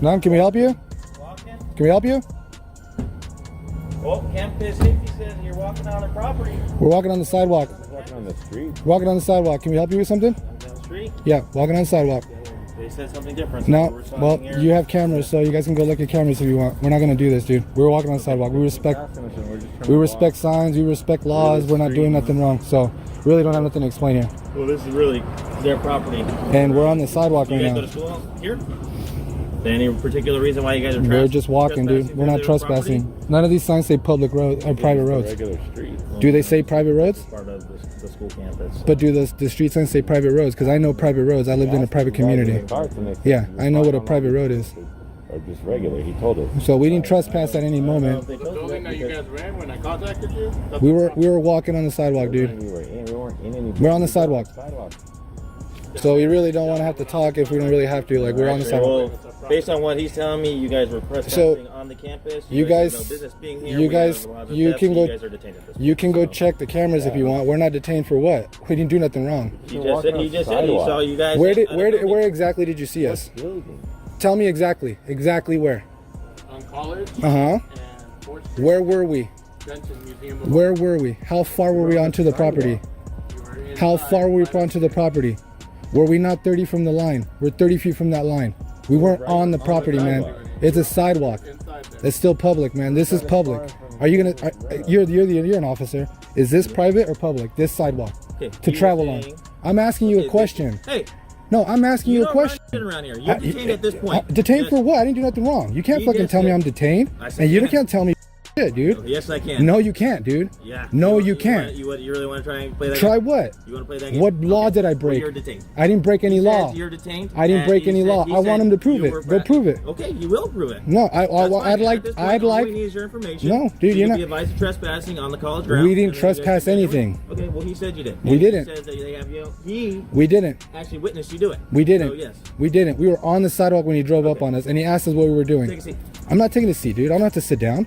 Ma'am, can we help you? Can we help you? Well, campus safety says you're walking on the property. We're walking on the sidewalk. Walking on the street. Walking on the sidewalk. Can we help you with something? Down the street. Yeah, walking on the sidewalk. They said something different. No, well, you have cameras, so you guys can go look at cameras if you want. We're not gonna do this, dude. We're walking on the sidewalk. We respect signs. We respect laws. We're not doing nothing wrong. So, really don't have nothing to explain here. Well, this is really their property. And we're on the sidewalk right You guys now. go to school here? Is there any particular reason why you guys are We're just walking, dude. We're not trespassing. None of these signs say public road or private roads. Regular street. Do they say private roads? Part of the school campus. But do the street signs say private roads? Because I know private roads. I lived in a private community. Yeah, I know what a private road is. Or just regular, he told us. So we didn't trespass at any moment. The building that you guys ran when I contacted you? We were walking on the sidewalk, dude. We weren't in any. We're on the sidewalk. So we really don't want to have to talk if we don't really have to. Like, we're on the sidewalk. Well, based on what he's telling me, you guys were trespassing on the campus. You guys, have no business being here. you guys, you can go. You guys are detained at this point. You can go check the cameras if you want. We're not detained for what? We didn't do nothing wrong. He just said he saw you guys. Where exactly did you see us? Tell me exactly. Exactly where? On College. Uh huh. And 4th Street. Where were we? Detention Museum of Where were we? How far were we onto the property? You were inside. How far were we onto the property? Were we not 30 from the line? We're 30 feet from that line. We weren't on the property, man. It's a sidewalk. Inside there. It's still public, man. This is public. Are you gonna? You're an officer. Is this private or public? This sidewalk to travel on. I'm asking you a question. Hey. No, I'm asking you a question. Around here. You're detained at this point. Detained for what? I didn't do nothing wrong. You can't fucking tell me I'm detained, and you can't tell me shit, dude. Yes, I can. No, you can't, dude. Yeah. No, you can't. You really want to try and play that? Try what? You want to play that game? What law did I break? You're detained. I didn't break any law. You're detained. I didn't break any law. I want him to prove it. Go prove it. Okay, you will prove it. No, I'd like. All we need is your information. No, dude, you're not. Be advised of trespassing on the college ground. We didn't trespass anything. Okay, well he said you did. We didn't. He says that they have you. He We didn't. actually witnessed you do it. We didn't. So yes. We didn't. We were on the sidewalk when he drove up on us, and he asked us what we were doing. Take a seat. I'm not taking a seat, dude. I don't have to sit down.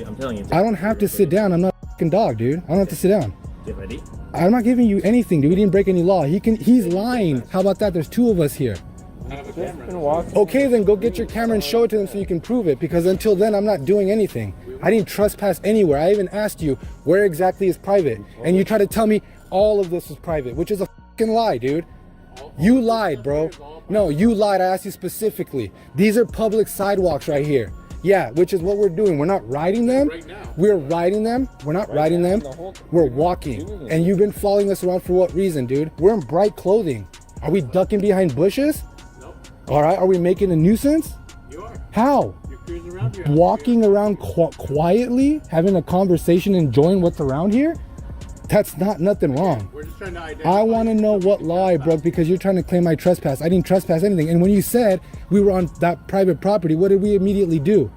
I'm telling you. I don't have to sit down. I'm not a fucking dog, dude. I don't have to sit down. Get ready. I'm not giving you anything, dude. We didn't break any law. He's lying. How about that? There's two of us here. I have a camera. Okay, then go get your camera and show it to them so you can prove it. Because until then, I'm not doing anything. I didn't trespass anywhere. I even asked you where exactly is private, and you try to tell me all of this is private, which is a fucking lie, dude. You lied, bro. No, you lied. I asked you specifically. These are public sidewalks right here. Yeah, which is what we're doing. We're not riding them. Right now. We're riding them. We're not riding them. We're walking. And you've been following us around for what reason, dude? We're in bright clothing. Are we ducking behind bushes? Nope. All right. Are we making a nuisance? You are. How? You're cruising around here. Walking around quietly, having a conversation, enjoying what's around here? That's not nothing wrong. We're just trying to identify. I want to know what law I broke because you're trying to claim I trespassed. I didn't trespass anything. And when you said we were on that private property, what did we immediately do?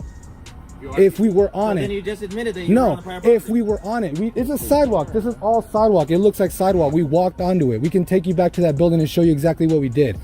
If we were on Then it. you just admitted that you were on the private property. If we were on it. It's a sidewalk. This is all sidewalk. It looks like sidewalk. We walked onto it. We can take you back to that building and show you exactly what we did.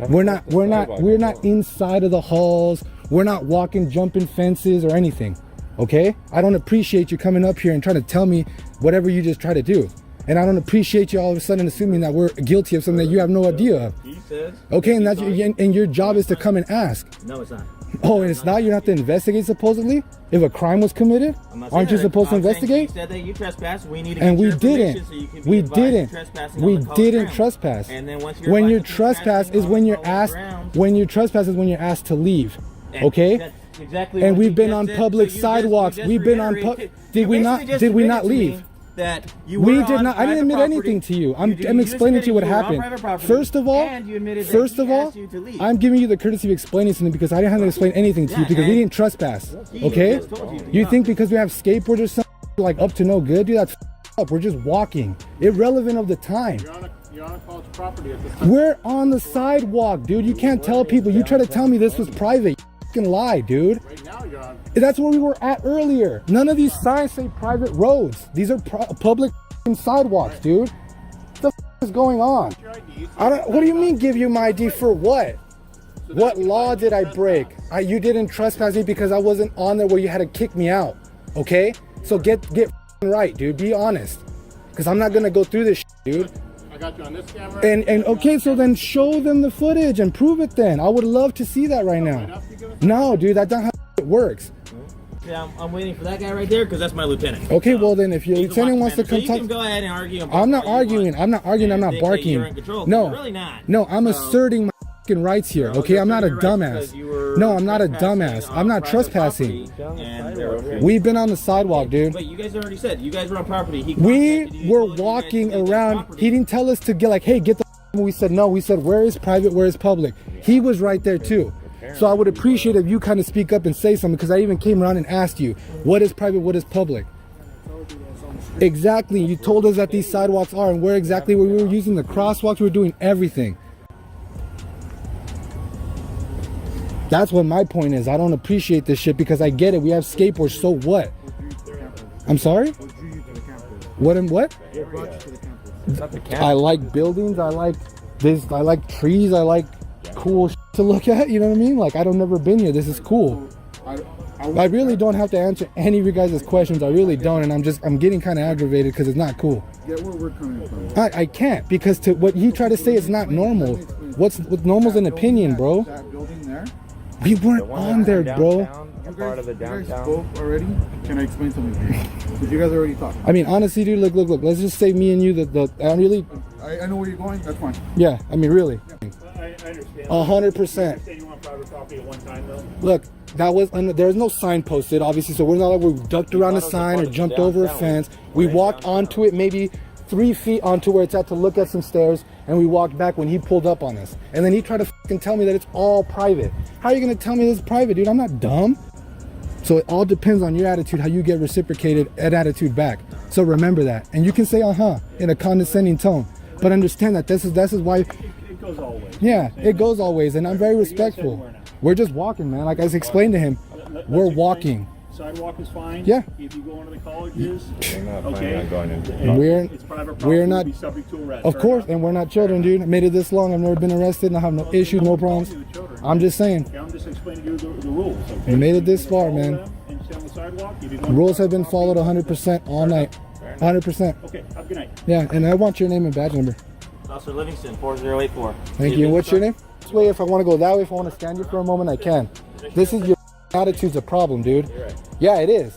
We're not inside of the halls. We're not walking, jumping fences or anything. Okay? I don't appreciate you coming up here and trying to tell me whatever you just try to do. And I don't appreciate you all of a sudden assuming that we're guilty of something that you have no idea of. He says. Okay, and your job is to come and ask. No, it's not. Oh, and it's not? You don't have to investigate supposedly? If a crime was committed? Aren't you supposed to investigate? He said that you trespassed. We need to And get we your information didn't. so you can be We advised of didn't. trespassing We on the college didn't ground. trespass. And then once you're When you advised of trespass trespassing is on when the you're college asked. ground, When you trespass is when you're asked to leave. and Okay? that's exactly And what we've you been just on said. public So you sidewalks. just We've been on reiterated- did you we not- basically just did we not admitted to leave? me That you We were did on not. I didn't private admit property. anything to you. I'm You just explaining to you what admitted you were on happened. private property, First of all, and you admitted that first he of all, asked you to leave. I'm giving you the courtesy of explaining something because I didn't have to explain anything to you Yeah, because we and didn't trespass. he Okay? just told you to You not. think because we have skateboards or something like up to no good, dude? That's up. We're just walking, irrelevant of the time. You're on a college property at this time. We're on the sidewalk, dude. You can't tell people. You try to tell me this was private. You fucking lie, dude. Right now you're on. That's where we were at earlier. None of these signs say private roads. These are public sidewalks, dude. What the is going on? Your ID. I don't. What do you mean? Give you my ID for what? What law did I break? You didn't trespass me because I wasn't on there where you had to kick me out. Okay? So get right, dude. Be honest. Because I'm not gonna go through this, dude. got you on this camera. And okay, so then show them the footage and prove it then. I would love to see that right now. No, dude, that's not how it works. Yeah, I'm waiting for that guy right there because that's my lieutenant. Okay, well then, if your He's the lieutenant watch wants to commander, come so you talk, can go ahead and argue. I'm not arguing. I'm not arguing. I'm not Think that barking. you're in control, No, you're really not. no, I'm asserting my fucking rights here. Okay, I'm not a dumbass. No, I'm not a dumbass. I'm not trespassing. We've been on the sidewalk, dude. Wait, you guys already said you guys were on property. He We contacted you, were told you guys to walking get to around. property. He didn't tell us to get like, hey, get the. We said no. We said where is private, where is public. He was right there too. So I would appreciate if you kind of speak up and say something, because I even came around and asked you, what is private, what is public? Exactly. You told us that these sidewalks are, and where exactly we were using the crosswalks. We were doing everything. That's what my point is. I don't appreciate this shit because I get it. We have skateboards. So what? I'm sorry? What and what? I like buildings. I like this. I like trees. I like cool shit to look at. You know what I mean? Like, I don't never been here. This is cool. I really don't have to answer any of you guys' questions. I really don't, and I'm getting kind of aggravated because it's not cool. Get where we're coming from. I can't, because to what he tried to say is not normal. What's normal's an opinion, bro. That building there, We weren't on there, bro. A part of the you guys downtown. spoke already. Can I explain something to you? Because you guys already talked. I mean, honestly, dude, look. Let's just say me and you. I really, I know where you're going. That's fine. yeah. I mean, really, I understand. 100%. You want private property at one time, though? Look, that was there's no sign posted, obviously, so we're not like we ducked around a sign or jumped over a fence. We walked onto it, maybe 3 feet onto where it's at to look at some stairs, and we walked back when he pulled up on us. And then he tried to fucking tell me that it's all private. How are you gonna tell me this is private, dude? I'm not dumb. So it all depends on your attitude, how you get reciprocated an attitude back. So remember that, and you can say in a condescending tone, but understand that this is why. It goes all ways. Yeah, it goes all ways, and I'm very respectful. We're just walking, man. Like I explained to him, we're walking. Sidewalk is fine. Yeah. If you go into the colleges, We're not planning okay. on going into and We're- it's private property. we're not- You'll be subject to arrest. Of course, and we're not children, dude. I made it this long. I've never been arrested, and I have no issues, no problems. I'm just saying, Okay, I'm just explaining to you the rules. Okay? we made it this far, Follow man. them and stay on the sidewalk. If you go into Rules have private been followed property, 100% all night. 100%. Okay, have a good night. Yeah, and I want your name and badge number. Officer Livingston, 4084. Thank you. What's your name? This way, if I want to go that way, if I want to stand you for a moment, I can. This is your attitude's a problem, dude. Yeah, it is.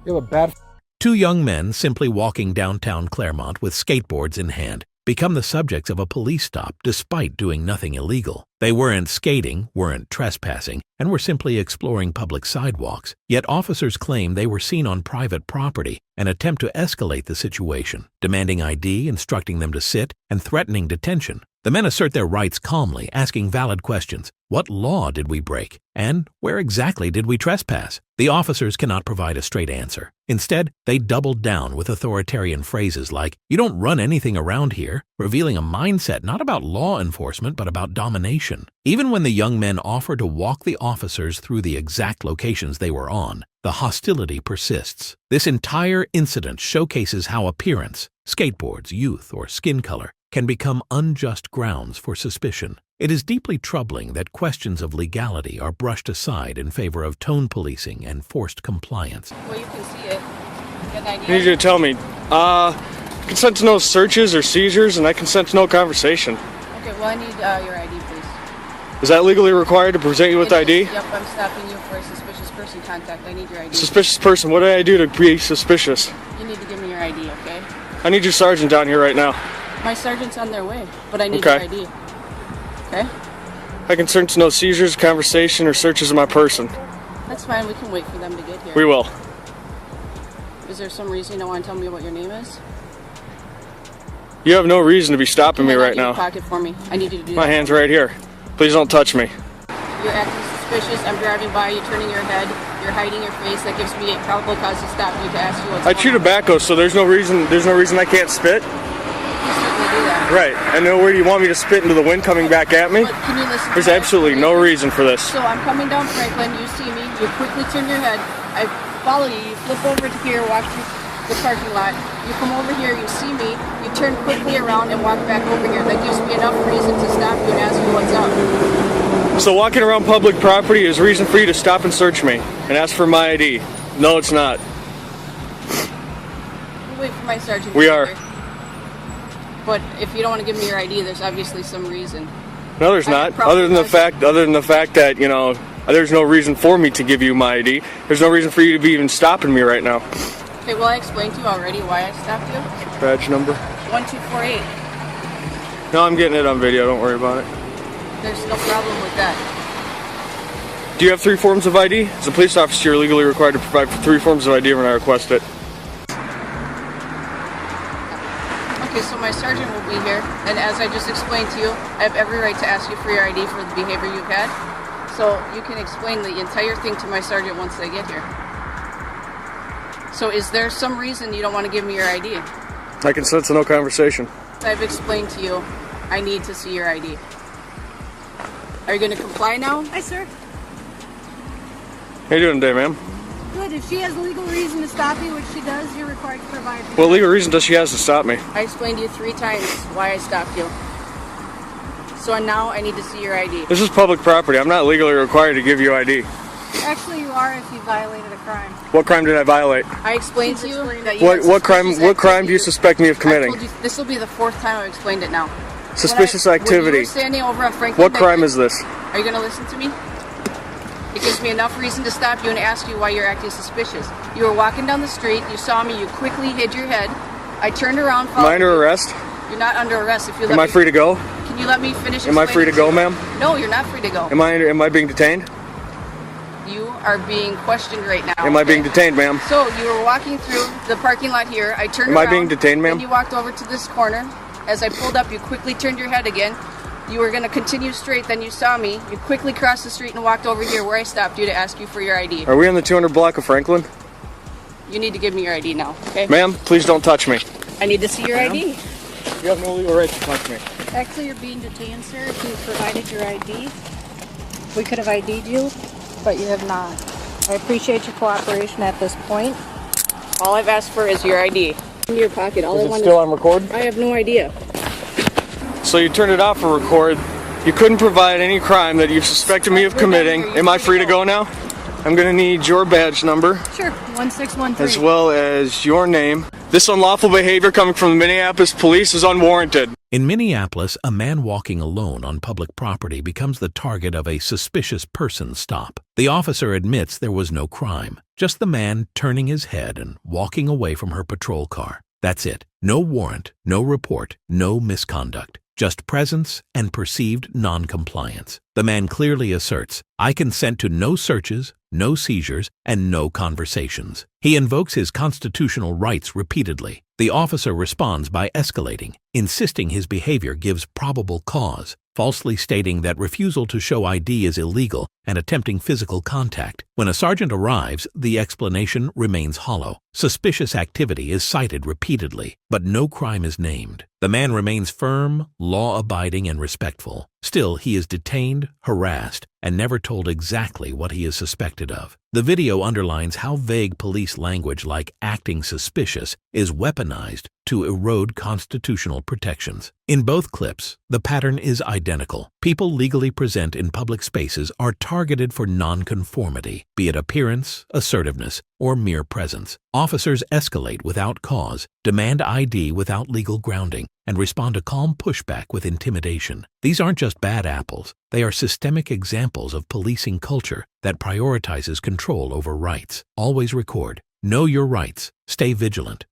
You have a bad. Two young men simply walking downtown Claremont with skateboards in hand become the subjects of a police stop despite doing nothing illegal. They weren't skating, weren't trespassing, and were simply exploring public sidewalks. Yet officers claim they were seen on private property and attempt to escalate the situation, demanding ID, instructing them to sit, and threatening detention. The men assert their rights calmly, asking valid questions. What law did we break? And where exactly did we trespass? The officers cannot provide a straight answer. Instead, they doubled down with authoritarian phrases like, "You don't run anything around here," revealing a mindset not about law enforcement but about domination. Even when the young men offer to walk the officers through the exact locations they were on, the hostility persists. This entire incident showcases how appearance, skateboards, youth, or skin color can become unjust grounds for suspicion. It is deeply troubling that questions of legality are brushed aside in favor of tone policing and forced compliance. Well, you can see it. Get an I idea. need you to tell me. Consent to no searches or seizures, and I consent to no conversation. Okay, well, I need your ID, please. Is that legally required to present you with It ID? is. Yep, I'm stopping you for a suspicious person contact. I need your ID. Suspicious person, what did I do to be suspicious? You need to give me your ID, okay? I need your sergeant down here right now. My sergeant's on their way, but I need Okay. your ID. Okay? I consent to no seizures, conversation, or searches of my person. That's fine. We can wait for them to get here. We will. Is there some reason you don't want to tell me what your name is? You have no reason to be stopping me Hand right out your now. pocket for me. I need you to do My that. hand's right here. Please don't touch me. You're acting suspicious. I'm driving by. You're turning your head. You're hiding your face. That gives me a probable cause to stop you to ask you what's I going chew on. tobacco, so there's no reason I can't spit. You certainly do that. Right. And then where do you want me to spit into the wind coming back at me? But can you listen to There's my absolutely no explanation? reason for this. So I'm coming down Franklin, you see me, you quickly turn your head, I follow you, you flip over to here, walk through the parking lot, you come over here, you see me, you turn quickly around and walk back over here. That gives me enough reason to stop you and ask you what's up. So walking around public property is reason for you to stop and search me and ask for my ID. No, it's not. We'll wait for my sergeant. We to get are. here. But if you don't want to give me your ID, there's obviously some reason. No, there's I not. have property Other than the fact that, you know, there's no reason for me to give you my ID. There's no reason for you to be even stopping me right now. Okay, well, I explained to you already why I stopped you. Badge number? 1248. No, I'm getting it on video. Don't worry about it. There's no problem with that. Do you have 3 forms of ID? As a police officer, you're legally required to provide 3 forms of ID when I request it. Okay, so my sergeant will be here, and as I just explained to you, I have every right to ask you for your ID for the behavior you've had. So you can explain the entire thing to my sergeant once they get here. So is there some reason you don't want to give me your ID? I consent to no conversation. I've explained to you, I need to see your ID. Are you going to comply now? Hi, sir. How you doing today, ma'am? Good. If she has a legal reason to stop you, which she does, you're required to provide. What legal reason does she have to stop me? I explained to you 3 times why I stopped you. So now I need to see your ID. This is public property. I'm not legally required to give you ID. Actually, you are if you violated a crime. What crime did I violate? I explained to you that you had What crime suspicious do you suspect me of committing? I told you, this will be the 4th time I've explained it now. Suspicious When you activity. were standing over at Franklin What crime Bakery- is this? Are you going to listen to me? It gives me enough reason to stop you and ask you why you're acting suspicious. You were walking down the street, you saw me, you quickly hid your head. I turned around. Am I under arrest? You're not under arrest. If you let Am I me, free to go? Can you let me finish? Am I free to go, explaining ma'am? No, you're not free to go. Am I being detained? You are being questioned right now. Am I being detained, ma'am? So you were walking through the parking lot here. I turned Am around. I being detained, ma'am? Then you walked over to this corner. As I pulled up, you quickly turned your head again. You were going to continue straight, then you saw me. You quickly crossed the street and walked over here where I stopped you to ask you for your ID. Are we on the 200 block of Franklin? You need to give me your ID now, okay? Ma'am, please don't touch me. I need to see your ID. You have no legal right to touch me. Actually, you're being detained, sir. If you provided your ID, we could have ID'd you, but you have not. I appreciate your cooperation at this point. All I've asked for is your ID. In your pocket. All I Is it want still on record? I have no idea. So you turned it off for record. You couldn't provide any crime that you've suspected me of committing. Am I free to go now? I'm gonna need your badge number Sure, 1613. as well as your name. This unlawful behavior coming from the Minneapolis police is unwarranted. In Minneapolis, a man walking alone on public property becomes the target of a suspicious person stop. The officer admits there was no crime, just the man turning his head and walking away from her patrol car. That's it. No warrant, no report, no misconduct. Just presence and perceived noncompliance. The man clearly asserts, I consent to no searches, no seizures, and no conversations. He invokes his constitutional rights repeatedly. The officer responds by escalating, insisting his behavior gives probable cause, falsely stating that refusal to show ID is illegal and attempting physical contact. When a sergeant arrives, the explanation remains hollow. Suspicious activity is cited repeatedly, but no crime is named. The man remains firm, law-abiding, and respectful. Still, he is detained, harassed, and never told exactly what he is suspected of. The video underlines how vague police language like acting suspicious is weaponized to erode constitutional protections. In both clips, the pattern is identical. People legally present in public spaces are targeted for nonconformity, be it appearance, assertiveness, or mere presence. Officers escalate without cause, demand ID without legal grounding, and respond to calm pushback with intimidation. These aren't just bad apples. They are systemic examples of policing culture that prioritizes control over rights. Always record. Know your rights. Stay vigilant.